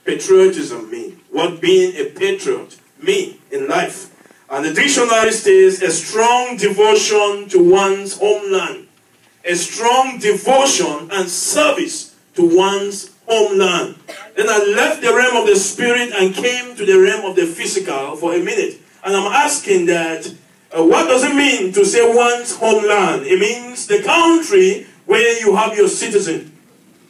patriotism mean? What being a patriot mean in life? And the dictionary says a strong devotion to one's homeland. A strong devotion and service to one's homeland. Then I left the realm of the spirit and came to the realm of the physical for a minute. And I'm asking that, what does it mean to say one's homeland? It means the country where you have your citizen.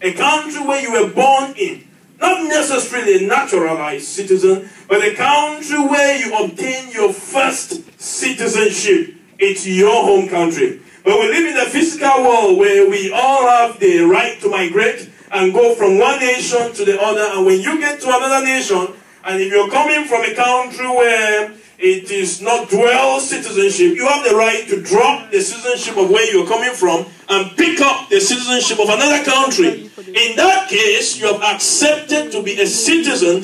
A country where you were born in. Not necessarily a naturalized citizen, but a country where you obtain your first citizenship. It's your home country. But we live in a physical world where we all have the right to migrate and go from one nation to the other. And when you get to another nation, and if you're coming from a country where it is not dual citizenship, you have the right to drop the citizenship of where you're coming from and pick up the citizenship of another country. In that case, you have accepted to be a citizen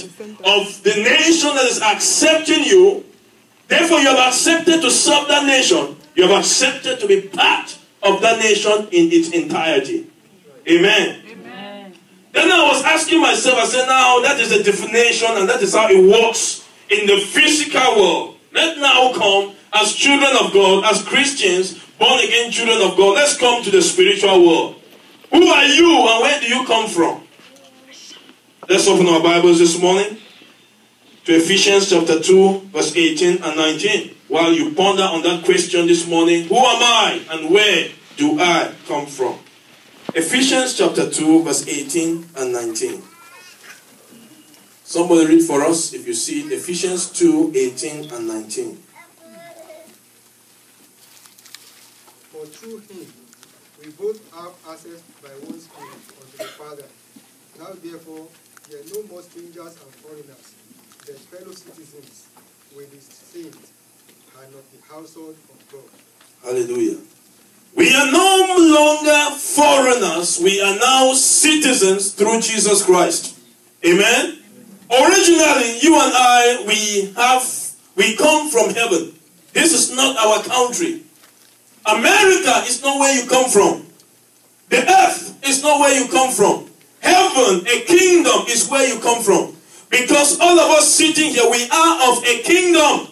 of the nation that is accepting you. Therefore, you have accepted to serve that nation. You have accepted to be part of that nation in its entirety. Amen. Amen. Then I was asking myself, I said, now that is the definition and that is how it works in the physical world. Let's now come as children of God, as Christians, born again children of God. Let's come to the spiritual world. Who are you and where do you come from? Let's open our Bibles this morning to Ephesians chapter 2, verse 18 and 19. While you ponder on that question this morning, who am I and where do I come from? Ephesians chapter 2, verse 18 and 19. Somebody read for us if you see it. Ephesians 2, 18 and 19. For through him we both have access by one Spirit unto the Father. Now therefore ye are no more strangers and foreigners, but fellow citizens with his saints, and of the household of God. Hallelujah. We are no longer foreigners. We are now citizens through Jesus Christ. Amen. Originally, you and I, we come from heaven. This is not our country. America is not where you come from. The earth is not where you come from. Heaven, a kingdom, is where you come from. Because all of us sitting here, we are of a kingdom.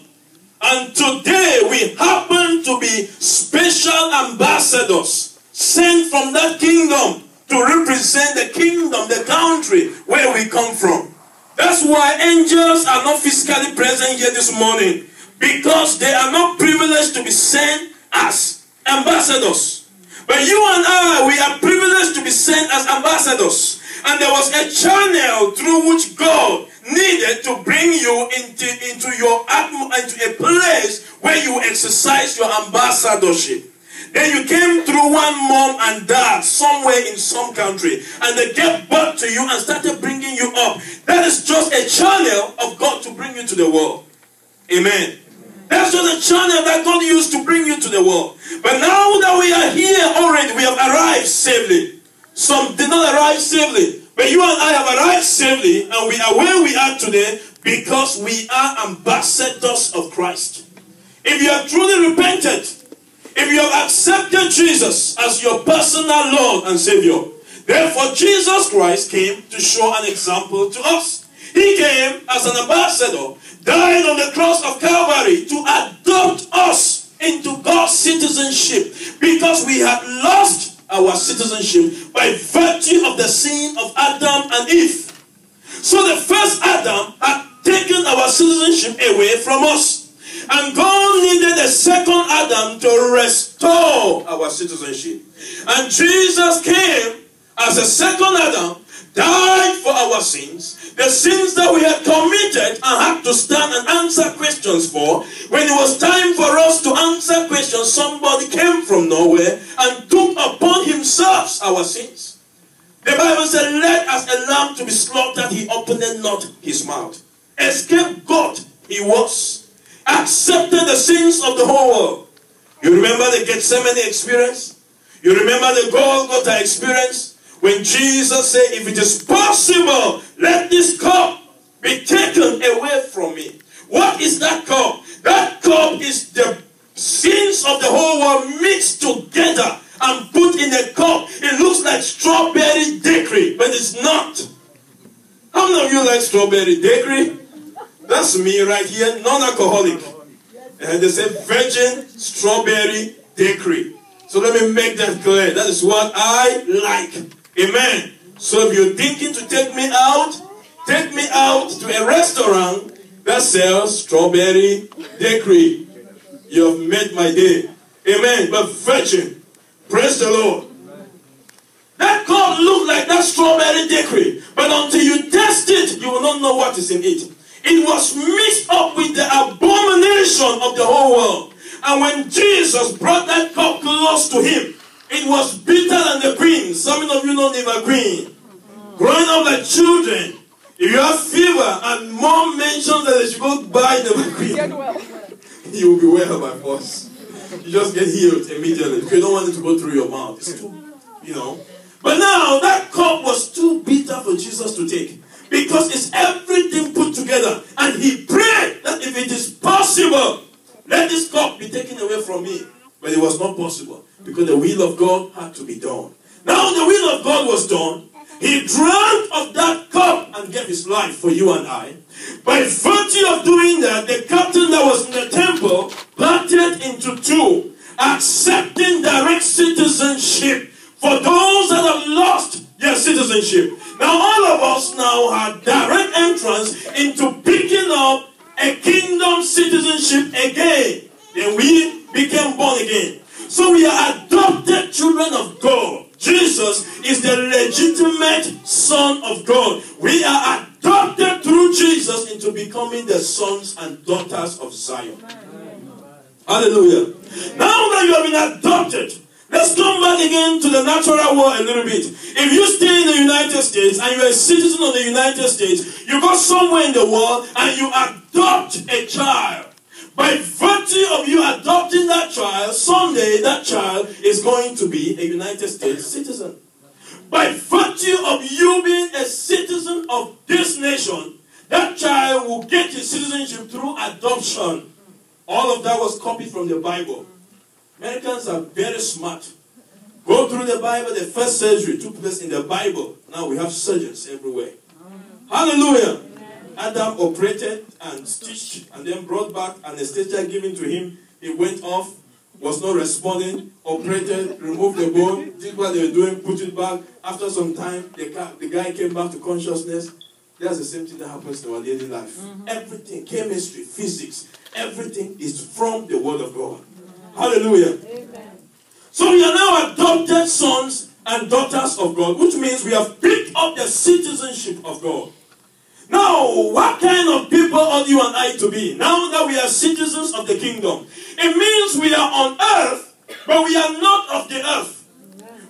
And today we happen to be special ambassadors sent from that kingdom to represent the kingdom, the country where we come from. That's why angels are not physically present here this morning, because they are not privileged to be sent as ambassadors. But you and I, we are privileged to be sent as ambassadors. And there was a channel through which God needed to bring you into a place where you exercise your ambassadorship. Then you came through one mom and dad somewhere in some country, and they gave birth to you and started bringing you up. That is just a channel of God to bring you to the world. Amen. That's just a channel that God used to bring you to the world. But now that we are here already, we have arrived safely. Some did not arrive safely, but you and I have arrived safely, and we are where we are today because we are ambassadors of Christ. If you have truly repented, if you have accepted Jesus as your personal Lord and Savior, therefore Jesus Christ came to show an example to us. He came as an ambassador, died on the cross of Calvary to adopt us into God's citizenship, because we had lost our citizenship by virtue of the sin of Adam and Eve. So the first Adam had taken our citizenship away from us. And God needed a second Adam to restore our citizenship. And Jesus came as a second Adam, died for our sins, the sins that we had committed and had to stand and answer questions for. When it was time for us to answer questions, somebody came from nowhere and took upon himself our sins. The Bible said, let as a lamb to be slaughtered, he opened not his mouth. A scapegoat he was. Accepted the sins of the whole world. You remember the Gethsemane experience? You remember the Golgotha experience? When Jesus said, if it is possible, let this cup be taken away from me. What is that cup? That cup is the sins of the whole world mixed together and put in a cup. It looks like strawberry daiquiri, but it's not. How many of you like strawberry daiquiri? That's me right here, non-alcoholic. And they say virgin strawberry daiquiri. So let me make that clear. That is what I like. Amen. So if you're thinking to take me out to a restaurant that sells strawberry daiquiri. You have made my day. Amen. But virgin. Praise the Lord. That cup looked like that strawberry daiquiri. But until you taste it, you will not know what is in it. It was mixed up with the abomination of the whole world. And when Jesus brought that cup close to him, it was bitter than the queen. Some of you know Eva Queen. Growing up like children, if you have fever and mom mentions that they should go buy Eva Queen, get well. You will be well by force. You just get healed immediately because you don't want it to go through your mouth. It's too, But now that cup was too bitter for Jesus to take because it's everything put together. And he prayed that if it is possible, let this cup be taken away from me. But it was not possible because the will of God had to be done. Now the will of God was done. He drank of that cup and gave his life for you and I. By virtue of doing that, the captain that was in the temple parted into two, accepting direct citizenship for those that have lost their citizenship. Now all of us now have direct entrance into picking up a kingdom citizenship again. Then we became born again. So we are adopted children of God. Jesus is the legitimate Son of God. We are adopted through Jesus into becoming the sons and daughters of Zion. Hallelujah. Now that you have been adopted, let's come back again to the natural world a little bit. If you stay in the United States and you're a citizen of the United States, you go somewhere in the world and you adopt a child. By virtue of you adopting that child, someday that child is going to be a United States citizen. By virtue of you being a citizen of this nation, that child will get his citizenship through adoption. All of that was copied from the Bible. Americans are very smart. Go through the Bible. The first surgery took place in the Bible. Now we have surgeons everywhere. Hallelujah. Adam operated and stitched and then brought back anesthesia given to him. He went off, was not responding, operated, removed the bone, did what they were doing, put it back. After some time, the guy came back to consciousness. That's the same thing that happens in our daily life. Everything, chemistry, physics, everything is from the Word of God. Hallelujah. Amen. So we are now adopted sons and daughters of God, which means we have picked up the citizenship of God. Now, what kind of people ought you and I to be? Now that we are citizens of the kingdom, it means we are on earth, but we are not of the earth.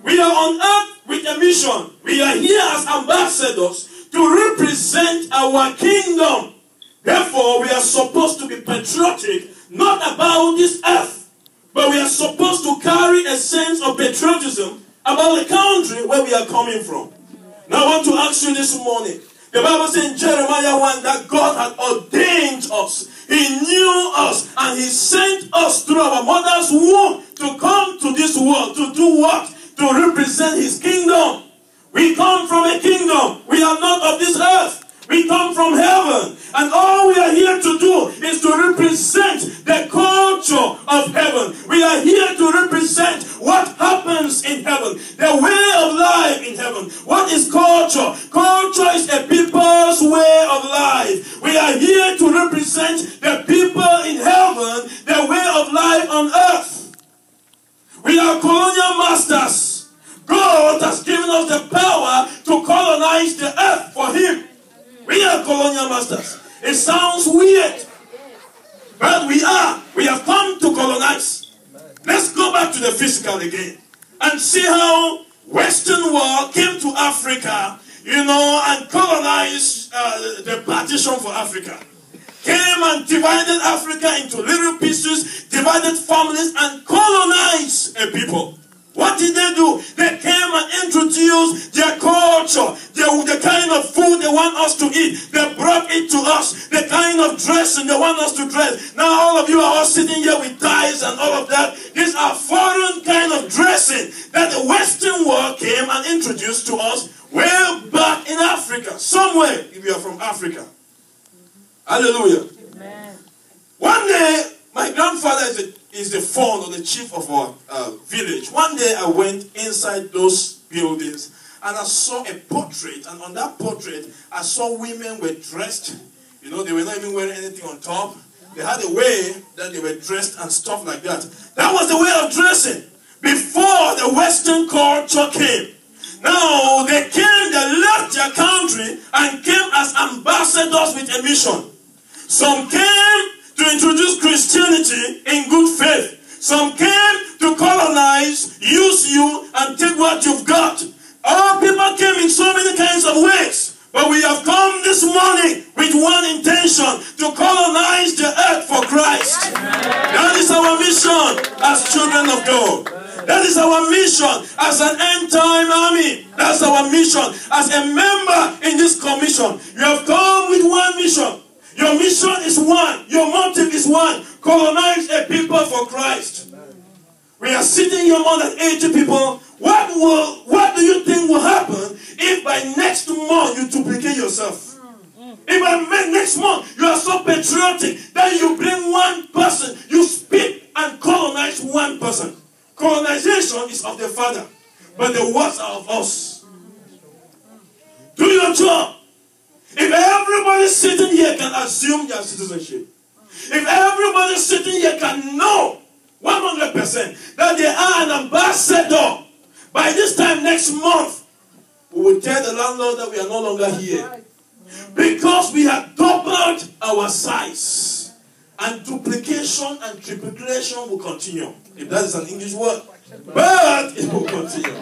We are on earth with a mission. We are here as ambassadors to represent our kingdom. Therefore, we are supposed to be patriotic, not about this earth, but we are supposed to carry a sense of patriotism about the country where we are coming from. Now, I want to ask you this morning. The Bible says in Jeremiah 1 that God had ordained us. He knew us and he sent us through our mother's womb to come to this world. To do what? To represent his kingdom. We come from a kingdom. We are not of this earth. We come from heaven. And all we are here to do is to represent the culture of heaven. We are here to represent what happens in heaven. The way of life in heaven. What is culture? Culture is a people's way of life. We are here to represent the people in heaven, the way of life on earth. We are colonial masters. God has given us the power to colonize the earth for him. We are colonial masters. It sounds weird, but we are. We have come to colonize. Let's go back to the physical again and see how Western world came to Africa, and colonized the partition for Africa. Came and divided Africa into little pieces, divided families, and colonized a people. What did they do? They came and introduced their culture, the kind of food they want us to eat. They brought it to us. The kind of dressing they want us to dress. Now all of you are all sitting here with ties and all of that. These are foreign kind of dressing that the Western world came and introduced to us Way back in Africa, somewhere, if you are from Africa. Hallelujah. Amen. One day, my grandfather is the founder or the chief of our village. One day I went inside those buildings and I saw a portrait, and on that portrait I saw women were dressed. You know, they were not even wearing anything on top. They had a way that they were dressed and stuff like that. That was the way of dressing before the Western culture came. Now they left their country and came as ambassadors with a mission. Some came to introduce Christianity in good faith. Some came to colonize, use you, and take what you've got. All people came in so many kinds of ways. But we have come this morning with one intention: to colonize the earth for Christ. That is our mission as children of God. That is our mission as an end-time army. That's our mission as a member in this commission. You have come with one mission. Your mission is one. Your motive is one. Colonize a people for Christ. We are sitting here more than 80 people. What do you think will happen if by next month you duplicate yourself? If by next month you are so patriotic that you bring one person, you speak and colonize one person. Colonization is of the Father, but the words are of us. Do your job. If everybody sitting here can assume their citizenship, if everybody sitting here can know 100% that they are an ambassador, by this time next month, we will tell the landlord that we are no longer here. Because we have doubled our size. And duplication and triplication will continue. If that is an English word. But it will continue.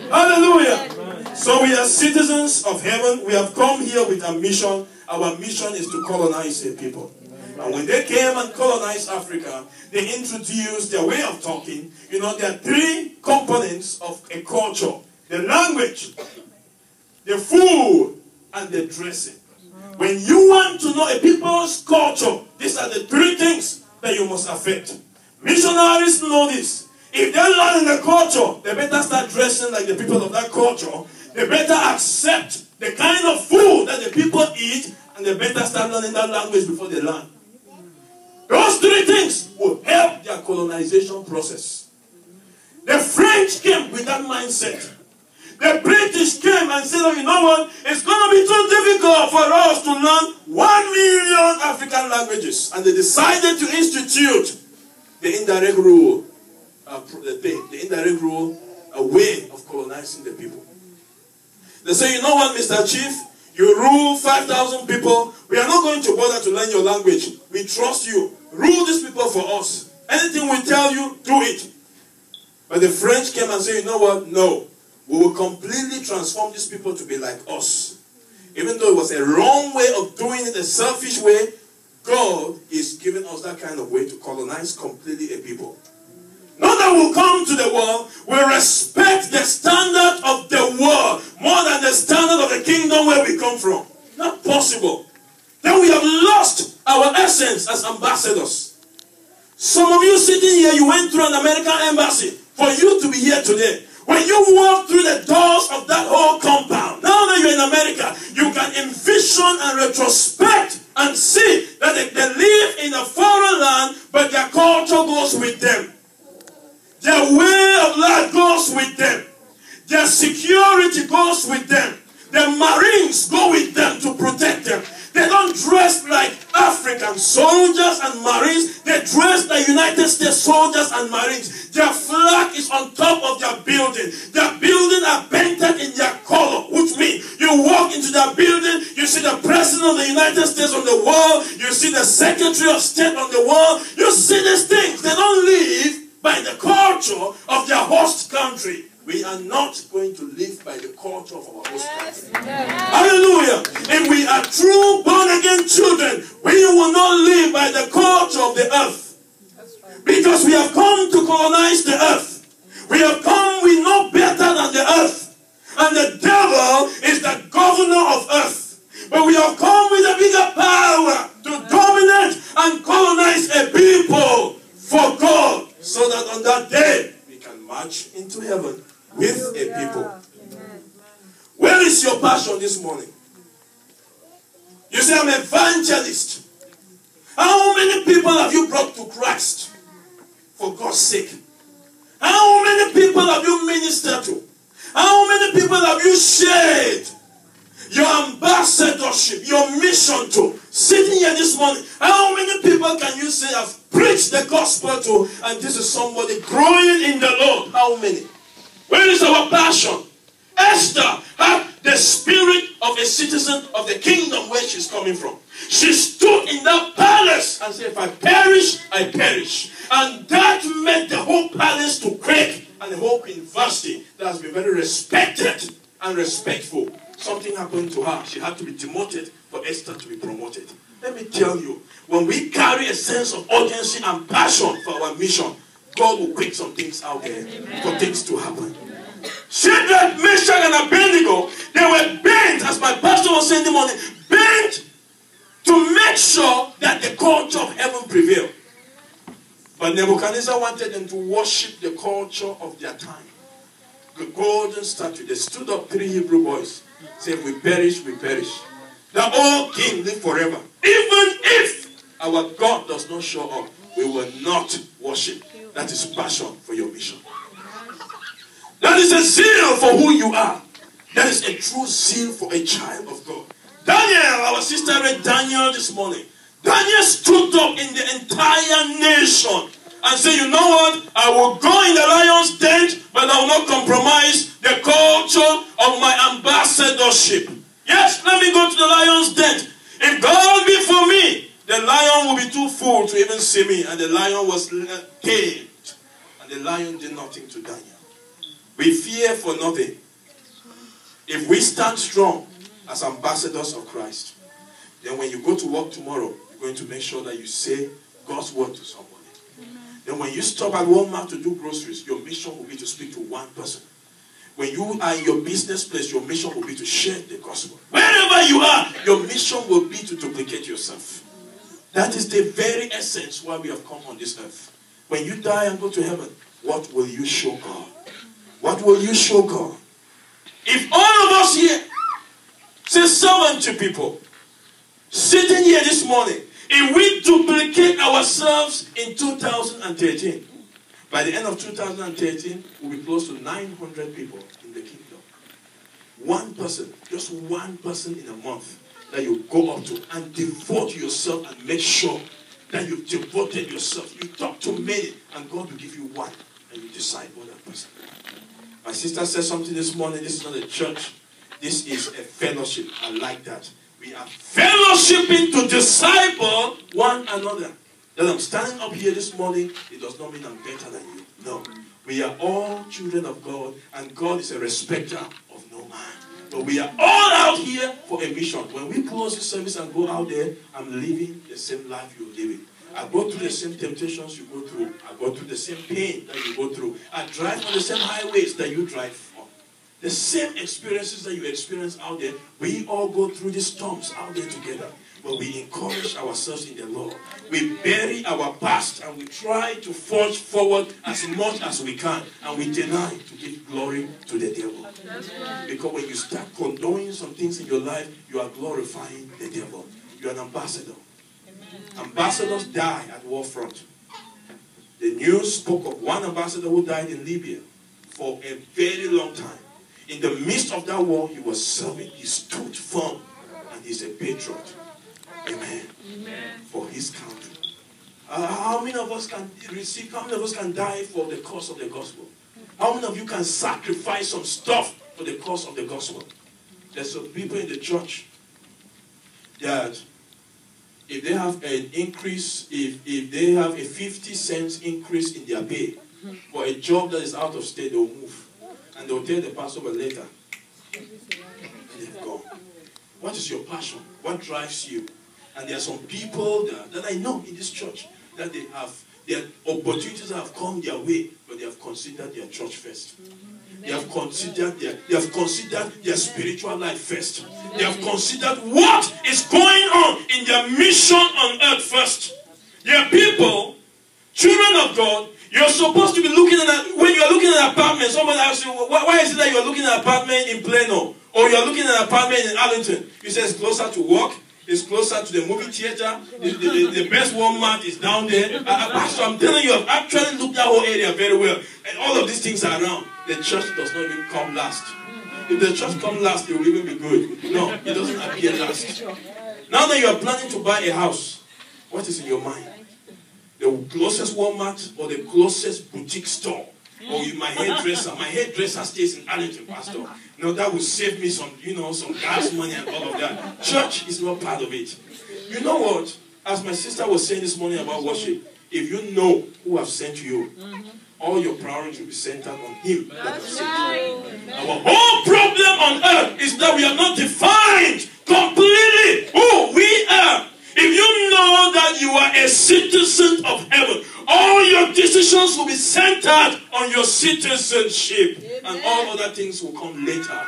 Hallelujah. So we are citizens of heaven. We have come here with a mission. Our mission is to colonize the people. And when they came and colonized Africa, they introduced their way of talking. You know, there are three components of a culture: the language, the food, and the dressing. When you want to know a people's culture, these are the three things that you must affect. Missionaries know this. If they learn in the culture, they better start dressing like the people of that culture. They better accept the kind of food that the people eat, and they better start learning that language before they learn. Those three things will help their colonization process. The French came with that mindset. The British came and said, oh, you know what? It's going to be too difficult for us to learn 1 million African languages. And they decided to institute the indirect rule, a way of colonizing the people. They say, you know what, Mr. Chief? You rule 5,000 people. We are not going to bother to learn your language. We trust you. Rule these people for us. Anything we tell you, do it. But the French came and said, you know what? No. We will completely transform these people to be like us. Even though it was a wrong way of doing it, a selfish way, God is giving us that kind of way to colonize completely a people. Not that we'll come to the world, we respect the standard of the world more than the standard of the kingdom where we come from. Not possible. Then we have lost our essence as ambassadors. Some of you sitting here, you went through an American embassy for you to be here today. When you walk through the doors of that whole compound, now that you're in America, you can envision and retrospect and see that they live in a foreign land, but their culture goes with them. Their way of life goes with them. Their security goes with them. The Marines go with them to protect them. They don't dress like African soldiers and Marines. They dress like United States soldiers and Marines. Their flag is on top of their building. Their building are painted in their color, which means you walk into their building, you see the President of the United States on the wall, you see the Secretary of State on the wall, you see these things. They don't live by the culture of their host country. We are not going to live by the culture of our host country. Hallelujah. If we are true born-again children, we will not live by the culture of the earth. Because we have come to colonize the earth. We have come, we know better than the earth. And the devil is the governor of earth. But we have come with a bigger power to dominate and colonize a people for God. So that on that day, we can march into heaven with a people. Where is an evangelist? How many people have you brought to Christ? For God's sake. How many people have you ministered to? How many people have you shared your ambassadorship, your mission to? Sitting here this morning, how many people can you say have preached the gospel to, and this is somebody growing in the Lord? How many? Where is our passion? Esther had the spirit of a citizen of the kingdom where she's coming from. She stood in that palace and said, if I perish, I perish. And that made the whole palace to quake, and the whole university that has been very respected and respectful. Something happened to her. She had to be demoted for Esther to be promoted. Let me tell you, when we carry a sense of urgency and passion for our mission, God will quake some things out there for things to happen. Shadrach, Meshach, and Abednego, they were bent, as my pastor was saying in the morning, bent to make sure that the culture of heaven prevailed. But Nebuchadnezzar wanted them to worship the culture of their time. The golden statue. They stood up, 3 Hebrew boys, said, we perish, we perish. The old king live forever. Even if our God does not show up, we will not worship. That is passion for your mission. That is a zeal for who you are. That is a true zeal for a child of God. Daniel, our sister read Daniel this morning. Daniel stood up in the entire nation and said, you know what? I will go in the lion's den, but I will not compromise the culture of my ambassadorship. Yes, let me go to the lion's den. If God be for me, the lion will be too full to even see me. And the lion was tamed. And the lion did nothing to Daniel. We fear for nothing. If we stand strong as ambassadors of Christ, then when you go to work tomorrow, you're going to make sure that you say God's word to somebody. Then when you stop at Walmart to do groceries, your mission will be to speak to one person. When you are in your business place, your mission will be to share the gospel. Wherever you are, your mission will be to duplicate yourself. That is the very essence why we have come on this earth. When you die and go to heaven, what will you show God? What will you show God? If all of us here, say 70 people, sitting here this morning, if we duplicate ourselves in 2013, by the end of 2013, we'll be close to 900 people in the kingdom. One person, just one person in a month that you go up to and devote yourself and make sure that you've devoted yourself. You talk to many and God will give you one and you decide on that person. My sister said something this morning. This is not a church. This is a fellowship. I like that. We are fellowshipping to disciple one another. That I'm standing up here this morning, it does not mean I'm better than you. No. We are all children of God, and God is a respecter of no man. But we are all out here for a mission. When we close the service and go out there, I'm living the same life you're living. I go through the same temptations you go through. I go through the same pain that you go through. I drive on the same highways that you drive on. The same experiences that you experience out there, we all go through these storms out there together. But we encourage ourselves in the Lord. We bury our past and we try to forge forward as much as we can. And we deny to give glory to the devil. Because when you start condoning some things in your life, you are glorifying the devil. You are an ambassador. Ambassadors die at war front. The news spoke of one ambassador who died in Libya for a very long time. In the midst of that war, he was serving. He stood firm. And he's a patriot. Amen. Amen. For his country. How many of us can receive, how many of us can die for the cause of the gospel? How many of you can sacrifice some stuff for the cause of the gospel? There's some people in the church that if they have an increase, if they have a 50 cents increase in their pay for a job that is out of state, they'll move. And they'll tell the pastor later. And they've gone. What is your passion? What drives you? And there are some people that I know in this church that they have, their opportunities have come their way, but they have considered their church first. They have considered their spiritual life first. They have considered what is going on in their mission on earth first. There are people, children of God, you're supposed to be looking at, when you're looking at an apartment, somebody asks you, why is it that you're looking at an apartment in Plano? Or you're looking at an apartment in Arlington? You say it's closer to work, is closer to the movie theater. The best Walmart is down there. Pastor, I'm telling you, I've actually looked that whole area very well. And all of these things are around. The church does not even come last. If the church comes last, it will even be good. No, it doesn't appear last. Now that you are planning to buy a house, what is in your mind? The closest Walmart or the closest boutique store? Or my hairdresser stays in Arlington, Pastor. No, that will save me some, some gas money and all of that. Church is not part of it. You know what? As my sister was saying this morning about worship, if you know who have sent you, all your priority will be centered on Him that has sent you. Our whole problem on earth is that we are not defined completely who we are. If you know that you are a citizen of heaven, all your decisions will be centered on your citizenship. Amen. And all other things will come later.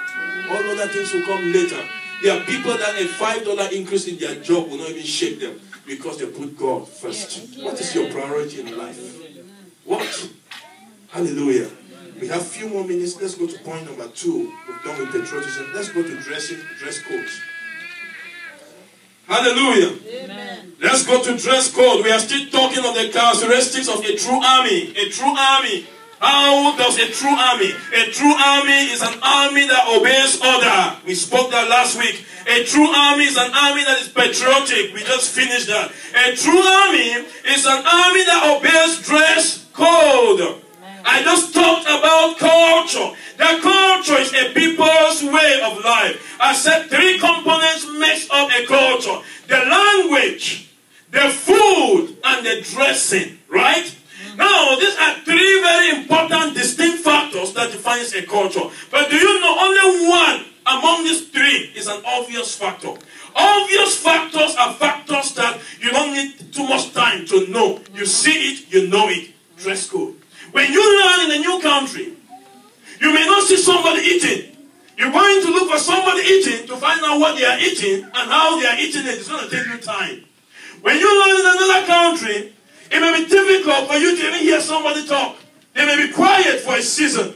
All other things will come later. There are people that a $5 increase in their job will not even shake them because they put God first. What is your priority in life? What? Hallelujah. We have a few more minutes. Let's go to point number 2. We've done with patriotism. Let's go to dress code. Hallelujah. Amen. Let's go to dress code. We are still talking of the characteristics of a true army. A true army. How does a true army? A true army is an army that obeys order. We spoke that last week. A true army is an army that is patriotic. We just finished that. A true army is an army that obeys dress code. I just talked about culture. The culture is a people's way of life. I said 3 components makes up a culture. The language, the food, and the dressing. Right? Now, these are 3 very important distinct factors that defines a culture. But do you know only one among these 3 is an obvious factor? Obvious factors are factors that you don't need too much time to know. You see it, you know it. Dress code. When you learn in a new country, you may not see somebody eating. You're going to look for somebody eating to find out what they are eating and how they are eating it. It's going to take you time. When you learn in another country, it may be difficult for you to even hear somebody talk. They may be quiet for a season.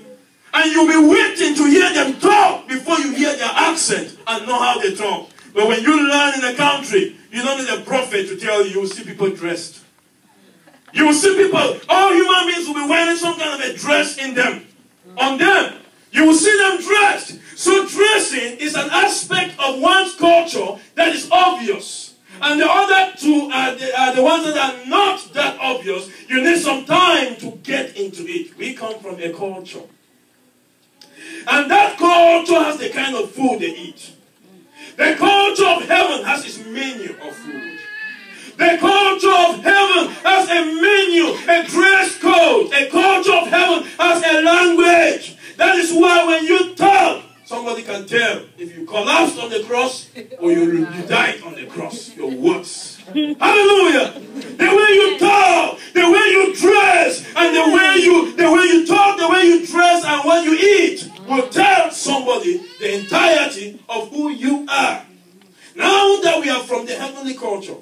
And you'll be waiting to hear them talk before you hear their accent and know how they talk. But when you learn in a country, you don't need a prophet to tell you. You will see people dressed. You will see people, all human beings will be wearing some kind of a dress in them. On them. You will see them dressed. So dressing is an aspect of one's culture that is obvious. And the other 2 are the ones that are not that obvious. You need some time to get into it. We come from a culture. And that culture has the kind of food they eat. The culture of heaven has its menu of food. The culture of heaven has a menu, a dress code. The culture of heaven has a language. That is why when you talk, somebody can tell if you collapsed on the cross or you died on the cross. Your words. Hallelujah. The way you talk, the way you dress, and the way you talk, the way you dress, and what you eat will tell somebody the entirety of who you are. Now that we are from the heavenly culture,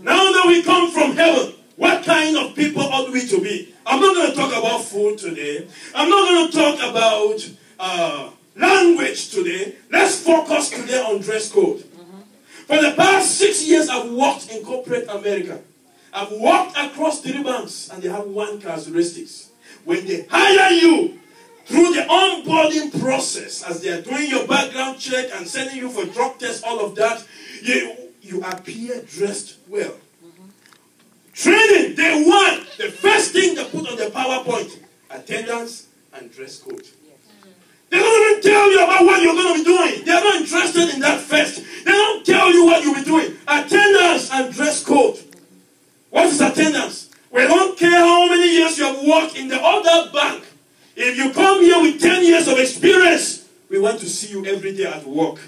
now that we come from heaven, what kind of people ought we to be? I'm not going to talk about food today. I'm not going to talk about language today. Let's focus today on dress code. For the past 6 years, I've worked in corporate America. I've walked across 3 banks, and they have one characteristics. When they hire you through the onboarding process, as they are doing your background check and sending you for drug tests, all of that, you appear dressed well. Training, day 1, the first thing they put on the PowerPoint, attendance and dress code. They don't even tell you about what you're going to be doing. They're not interested in that first. They don't tell you what you'll be doing. Attendance and dress code. What is attendance? We don't care how many years you have worked in the other bank. If you come here with 10 years of experience, we want to see you every day at work.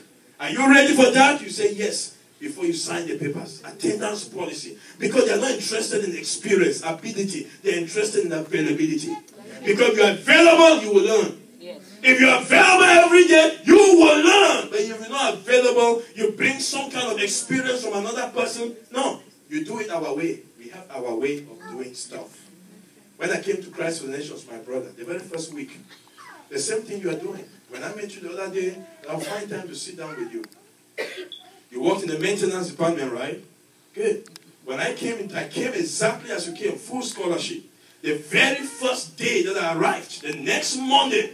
Are you ready for that? You say yes before you sign the papers. Attendance policy. Because they're not interested in experience, ability. They're interested in availability. Because if you're available, you will learn. Yes. If you're available every day, you will learn. But if you're not available, you bring some kind of experience from another person. No, you do it our way. We have our way of doing stuff. When I came to Christ for the Nations, my brother, the very first week, the same thing you are doing. When I met you the other day, I'll find time to sit down with you. You worked in the maintenance department, right? Good. When I came exactly as you came, full scholarship. The very first day that I arrived, the next Monday,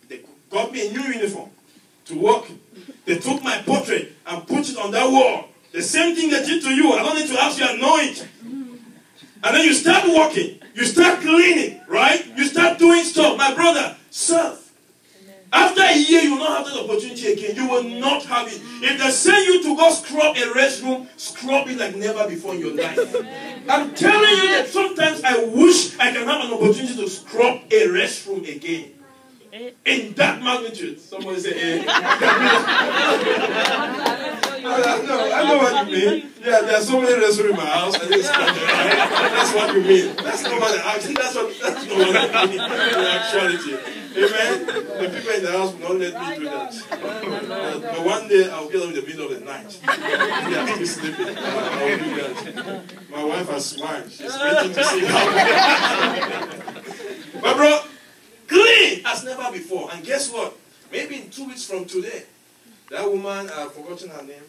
they got me a new uniform to work. They took my portrait and put it on that wall. The same thing they did to you. I don't need to ask you, I know it. And then you start working. You start cleaning, right? You start doing stuff. My brother, serve. After a year, you will not have that opportunity again. You will not have it. If they send you to go scrub a restroom, scrub it like never before in your life. I'm telling you that sometimes I wish I can have an opportunity to scrub a restroom again. In that magnitude. Somebody say, I know what you mean. Yeah, there are so many restrooms in my house. That's what you mean. That's not what I mean. That's not what I mean in actuality. Amen? The people in the house will not let me do that. But one day I'll get up in the middle of the night. They are still sleeping. I'll do that. My wife has smiled. She's waiting to see how. But bro, clean as never before. And guess what? Maybe in 2 weeks from today, that woman, I've forgotten her name,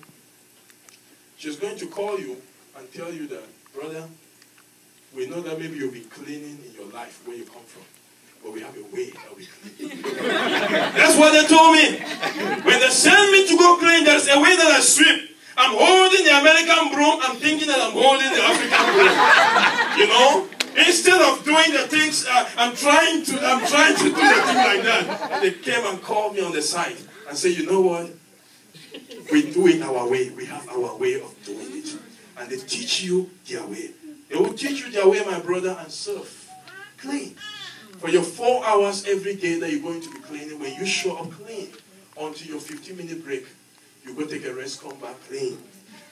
she's going to call you and tell you that, brother, we know that maybe you'll be cleaning in your life where you come from. But we have a way that we clean. That's what they told me. When they send me to go clean, there's a way that I sweep. I'm holding the American broom. I'm thinking that I'm holding the African broom. You know? Instead of doing the things, I'm trying to do the thing like that. They came and called me on the side and said, you know what? We do it our way. We have our way of doing it. And they teach you their way. They will teach you their way, my brother, and serve. Clean. For your 4 hours every day that you're going to be cleaning, when you show up clean, until your 15-minute break, you go take a rest, come back clean.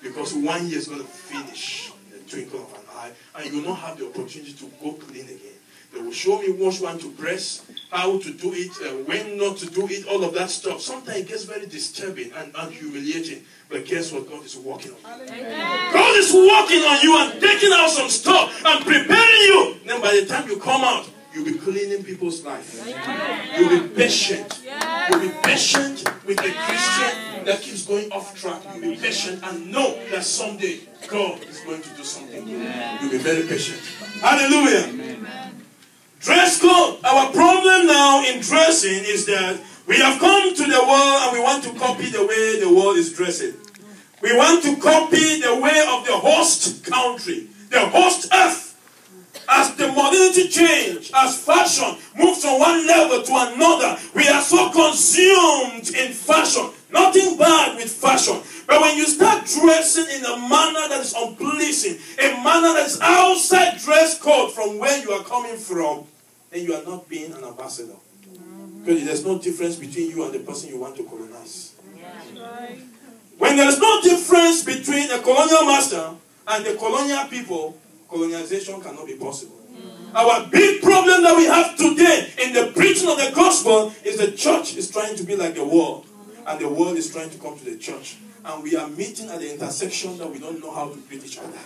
Because 1 year is going to finish in the twinkle of an eye, and you will not have the opportunity to go clean again. They will show me which one to press, how to do it, when not to do it, all of that stuff. Sometimes it gets very disturbing and humiliating. But guess what? God is working on you. God is working on you and taking out some stuff and preparing you. Then by the time you come out, you'll be cleaning people's life. You'll be patient. You'll be patient with a Christian that keeps going off track. You'll be patient and know that someday God is going to do something. You'll be very patient. Hallelujah. Dress code. Our problem now in dressing is that we have come to the world and we want to copy the way the world is dressing. We want to copy the way of the host country, the host earth. As the modernity change, as fashion moves from one level to another, we are so consumed in fashion. Nothing bad with fashion. But when you start dressing in a manner that is unpleasing, a manner that is outside dress code from where you are coming from, then you are not being an ambassador. Because there's no difference between you and the person you want to colonize. When there's no difference between a colonial master and the colonial people, colonization cannot be possible. Our big problem that we have today in the preaching of the gospel is the church is trying to be like the world. And the world is trying to come to the church. And we are meeting at the intersection that we don't know how to greet each other.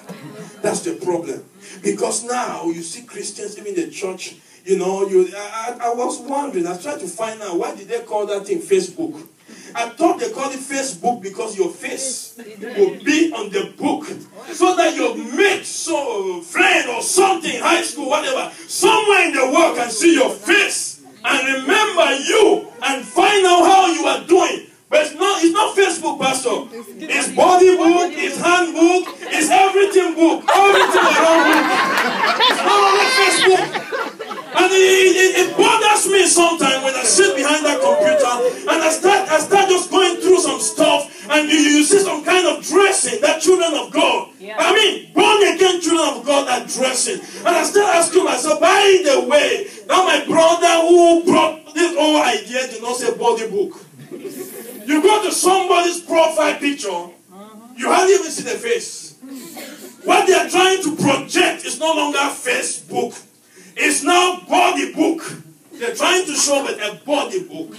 That's the problem. Because now you see Christians, even the church, you know, I was wondering, I tried to find out, why did they call that thing Facebook? I thought they called it Facebook because your face will be on the book. So that your mate, friend or something, high school, whatever, somewhere in the world can see your face and remember you and find out how you are doing. But it's not Facebook, Pastor. It's body book, it's handbook, it's everything book. Everything around book. It's not only Facebook. And it bothers me sometimes when I sit behind that computer and I start just going through some stuff and you see some kind of dressing that children of God, I mean, born again children of God are dressing. And I start asking myself, by the way, now my brother who brought this whole idea did not say body book. You go to somebody's profile picture, you hardly even see the face. What they are trying to project is no longer Facebook. It's now body book. They're trying to show that a body book.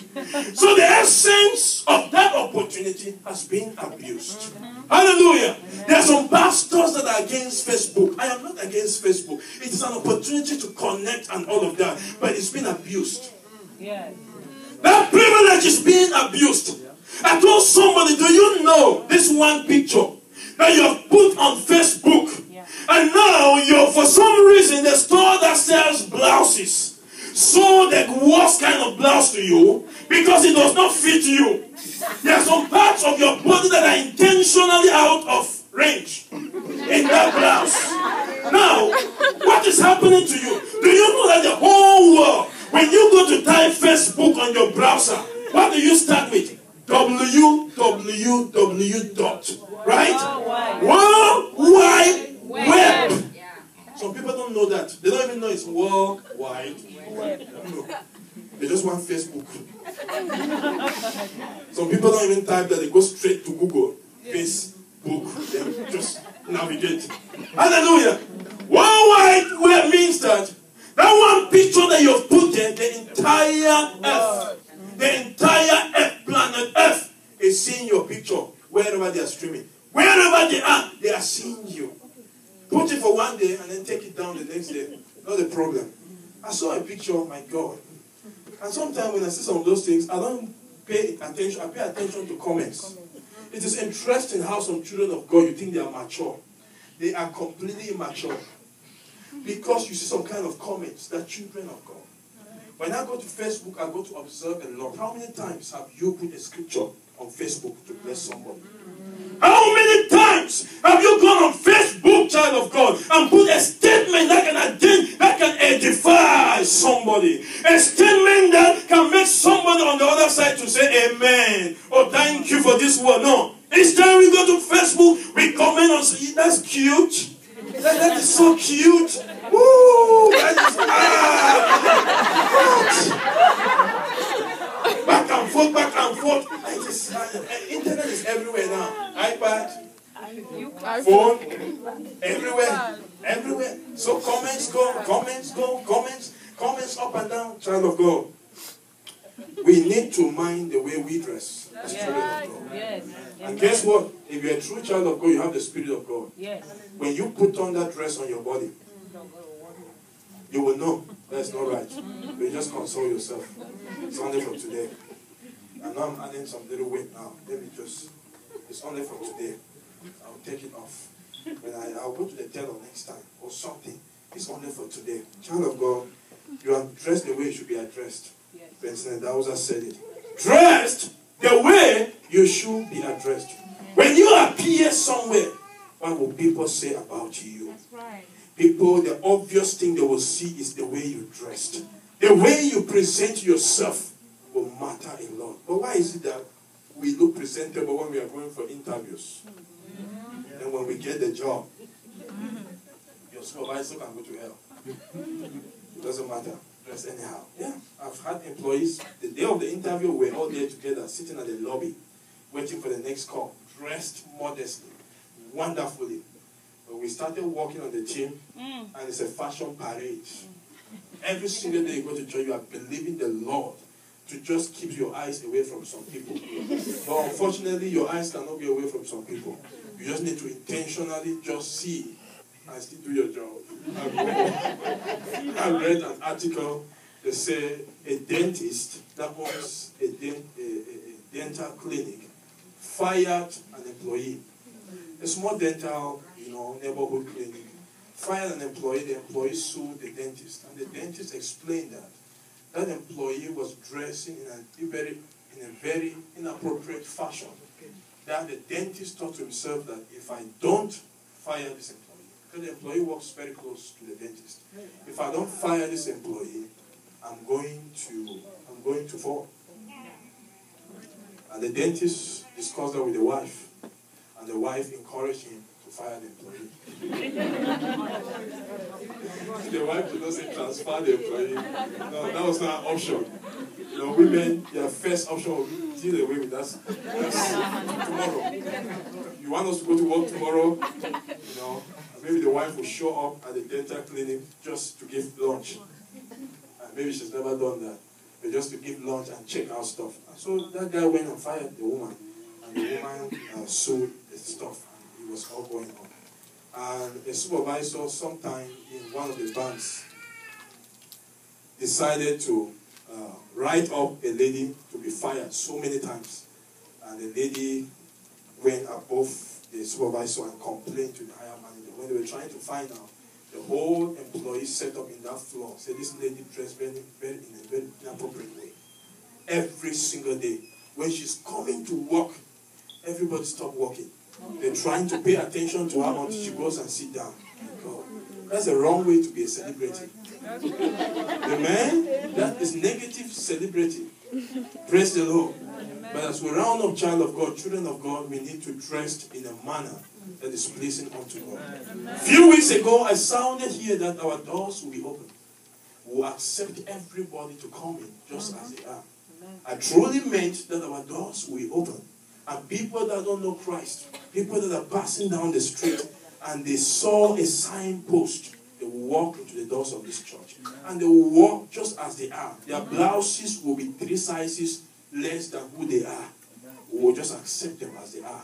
So the essence of that opportunity has been abused. Hallelujah. There are some pastors that are against Facebook. I am not against Facebook. It is an opportunity to connect and all of that. But it's been abused. Yes. That privilege is being abused. I told somebody, do you know this one picture that you have put on Facebook? And now for some reason, the store that sells blouses sold the worst kind of blouse to you because it does not fit you. There are some parts of your body that are intentionally out of range in that blouse. Now, what is happening to you? Do you know that the whole world, when you go to type Facebook on your browser, what do you start with? www. Right? World Wide Web. Some people don't know that. They don't even know it's World Wide Web. No. They just want Facebook. Some people don't even type that. They go straight to Google. Facebook. Then just navigate. Hallelujah. World Wide Web means that one picture that you've put there, the entire Earth, the entire Earth, planet Earth, is seeing your picture wherever they are streaming. Wherever they are seeing you. Put it for one day and then take it down the next day. Not a problem. I saw a picture, my God. And sometimes when I see some of those things, I don't pay attention. I pay attention to comments. It is interesting how some children of God, you think they are mature. They are completely immature. Because you see some kind of comments that children of God. When I go to Facebook, I go to observe a lot. How many times have you put a scripture on Facebook to bless somebody? How many times have you gone on Facebook, child of God, and put a statement that can edify somebody? A statement that can make somebody on the other side to say amen or thank you for this word. No. Instead we go to Facebook, we comment on say, that's cute. That is so cute. Woo! That is back and forth, back and forth. Internet is everywhere now. iPad, phone, everywhere. So comments up and down. Child of God, we need to mind the way we dress as children of God. Yes. And guess what? If you're a true child of God, you have the Spirit of God. Yes. When you put on that dress on your body, you will know that's not right. You just console yourself. It's only from today. And now I'm adding some little weight now. It's only from today. I'll take it off. When I'll go to the tailor next time or something. It's only for today. Child of God, you are dressed the way you should be addressed. President Dauza said it. Dressed the way you should be addressed. When you appear somewhere, what will people say about you? That's right. People, the obvious thing they will see is the way you dressed. The way you present yourself will matter a lot. But why is it that we look presentable when we are going for interviews? And when we get the job, your supervisor can go to hell. It doesn't matter. Dress anyhow. Yeah, I've had employees, the day of the interview, we're all there together, sitting at the lobby, waiting for the next call, dressed modestly, wonderfully. But we started working on the team, and it's a fashion parade. Every single day you go to church, you are believing the Lord to just keep your eyes away from some people. But unfortunately, your eyes cannot be away from some people. You just need to intentionally just see and still do your job. I read an article that said a dentist that owns a dental clinic fired an employee. A small dental, neighborhood clinic. Fired an employee. The employee sued the dentist, and the dentist explained that employee was dressing in a very inappropriate fashion. That the dentist thought to himself that if I don't fire this employee, because the employee works very close to the dentist. If I don't fire this employee, I'm going to fall. And the dentist discussed that with the wife, and the wife encouraged him to fire the employee. The wife did not say transfer the employee. No, that was not an option. Women, their first option will be deal away with us. Tomorrow. You want us to go to work tomorrow? Maybe the wife will show up at the dental clinic just to give lunch. And maybe she's never done that. But just to give lunch and check out stuff. And so that guy went and fired the woman. And the woman sued the stuff. And it was all going on. And a supervisor sometime in one of the banks decided to write up a lady to be fired so many times. And the lady went above the supervisor and complained to the higher manager. When they were trying to find out, the whole employee set up in that floor said this lady dressed in a very inappropriate way. Every single day. When she's coming to work, everybody stop working. They're trying to pay attention to her until she goes and sit down. God. That's the wrong way to be a celebrity. Amen? That is negative celebrity. Praise the Lord. But as we round up child of God, children of God, we need to dress in a manner that is pleasing unto God. A few weeks ago, I sounded here that our doors will be open. We will accept everybody to come in just as they are. I truly meant that our doors will be open. And people that don't know Christ, people that are passing down the street and they saw a signpost, they will walk into the doors of this church. And they will walk just as they are. Their blouses will be 3 sizes less than who they are. We will just accept them as they are.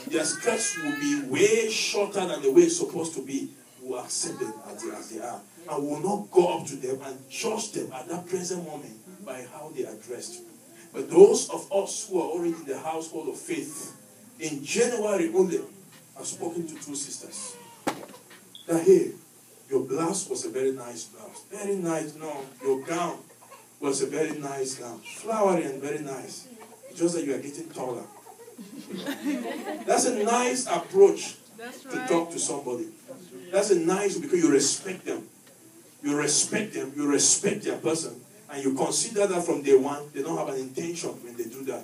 Their skirts will be way shorter than the way it's supposed to be. We will accept them as they are. And we will not go up to them and judge them at that present moment by how they are dressed. But those of us who are already in the household of faith, in January only, I've spoken to 2 sisters. That, hey, your blouse was a very nice blouse. Very nice. No, your gown was a very nice gown. Flowery and very nice. It's just that you are getting taller. That's a nice approach to talk to somebody. That's a nice, because you respect them. You respect them. You respect their person. And you consider that from day one, they don't have an intention when they do that.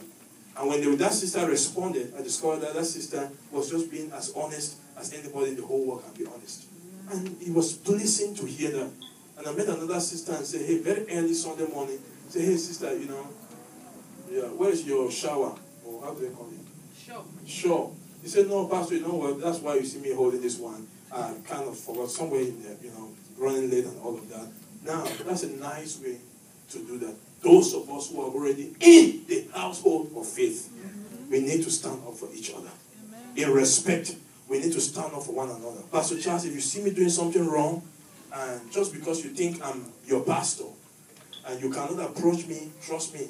And when that sister responded, I discovered that that sister was just being as honest as anybody in the whole world can be honest. And it was pleasing to hear that. And I met another sister and said, hey, very early Sunday morning, say, hey, sister, you know, yeah, where is your shower? Or how do they call it? Sure. He said, no, Pastor, you know what, that's why you see me holding this one. I kind of forgot somewhere in there, you know, running late and all of that. Now, that's a nice way to do that. Those of us who are already in the household of faith, we need to stand up for each other. In respect, we need to stand up for one another. Pastor Charles, if you see me doing something wrong, and just because you think I'm your pastor, and you cannot approach me, trust me,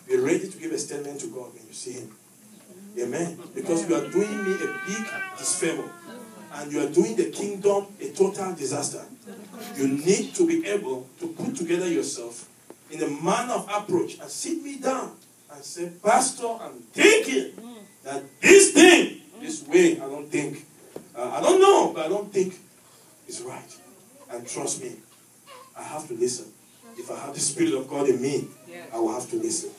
be ready to give a statement to God when you see him. Amen. Because you are doing me a big disfavor, and you are doing the kingdom a total disaster. You need to be able to put together yourself in a manner of approach and sit me down and say, Pastor, I'm thinking that this thing, this way, I don't think, I don't know, but I don't think it's right. And trust me, I have to listen. If I have the Spirit of God in me, I will have to listen.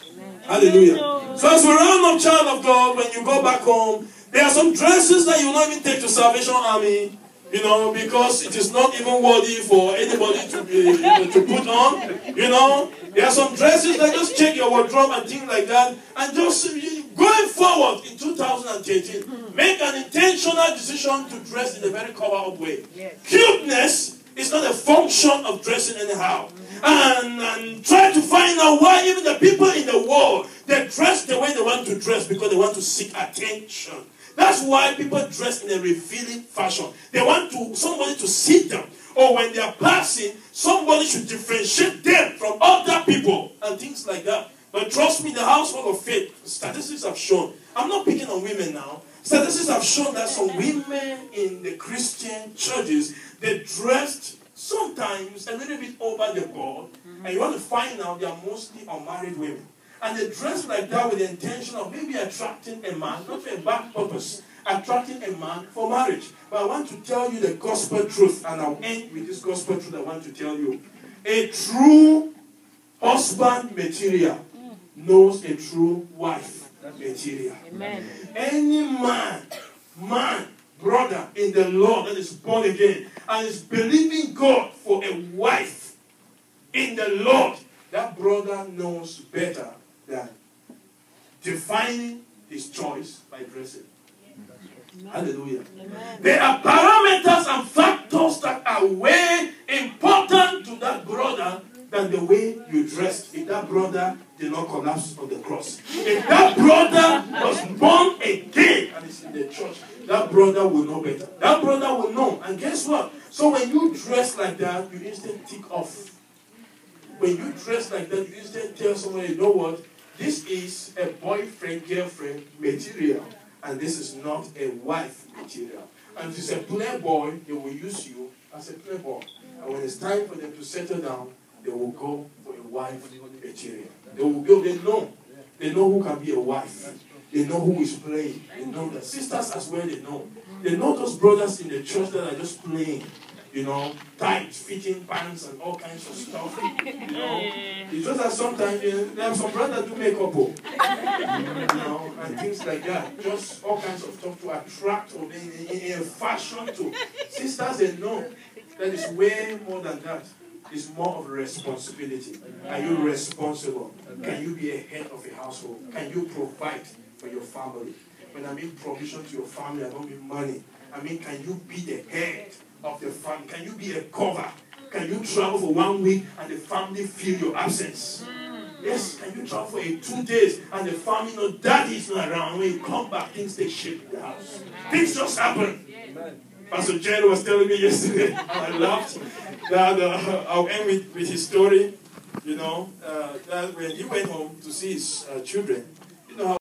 Hallelujah. So as we round up, child of God, when you go back home, there are some dresses that you will not even take to Salvation Army, you know, because it is not even worthy for anybody to put on, you know. There are some dresses that just check your wardrobe and things like that. And just going forward in 2013, make an intentional decision to dress in a very cover-up way. Cuteness is not a function of dressing anyhow. And try to find out why even the people in the world, they dress the way they want to dress because they want to seek attention. That's why people dress in a revealing fashion. They want somebody to see them. Or when they are passing, somebody should differentiate them from other people and things like that. But trust me, the household of faith, statistics have shown, I'm not picking on women now, statistics have shown that some women in the Christian churches, they dressed sometimes a little bit over the board, and you want to find out they are mostly unmarried women. And they dress like that with the intention of maybe attracting a man, not for a bad purpose, attracting a man for marriage. But I want to tell you the gospel truth, and I'll end with this gospel truth I want to tell you. A true husband material knows a true wife material. Amen. Any man, brother in the Lord that is born again and is believing God for a wife in the Lord, that brother knows better than defining his choice by dressing. Hallelujah. Amen. There are parameters and factors that are way important to that brother than the way you dressed. If that brother did not collapse on the cross, if that brother was born again and is in the church, that brother will know better. That brother will know. And guess what? So when you dress like that, you instantly tick off. When you dress like that, you instantly tell someone, you know what? This is a boyfriend-girlfriend material, and this is not a wife material. And if it's a playboy, they will use you as a playboy. And when it's time for them to settle down, they will go for a wife material. They will go, they know. They know who can be a wife. They know who is playing. They know the sisters as well, they know. They know those brothers in the church that are just playing. You know, tight fitting pants and all kinds of stuff. You know, it's just that sometimes there are some brothers do makeup, you know, and things like that. Just all kinds of stuff to attract or in a fashion to. Sisters, they know that is way more than that. It's more of a responsibility. Are you responsible? Can you be a head of a household? Can you provide for your family? When I mean provision to your family, I don't mean money. I mean, can you be the head of the family? Can you be a cover? Can you travel for 1 week and the family feel your absence? Yes, can you travel for 2 days and the family know daddy is not around? When you come back, things take shape in the house. Things just happen. Pastor Jerry was telling me yesterday, and I laughed, that I'll end with his story, you know, that when he went home to see his children, you know how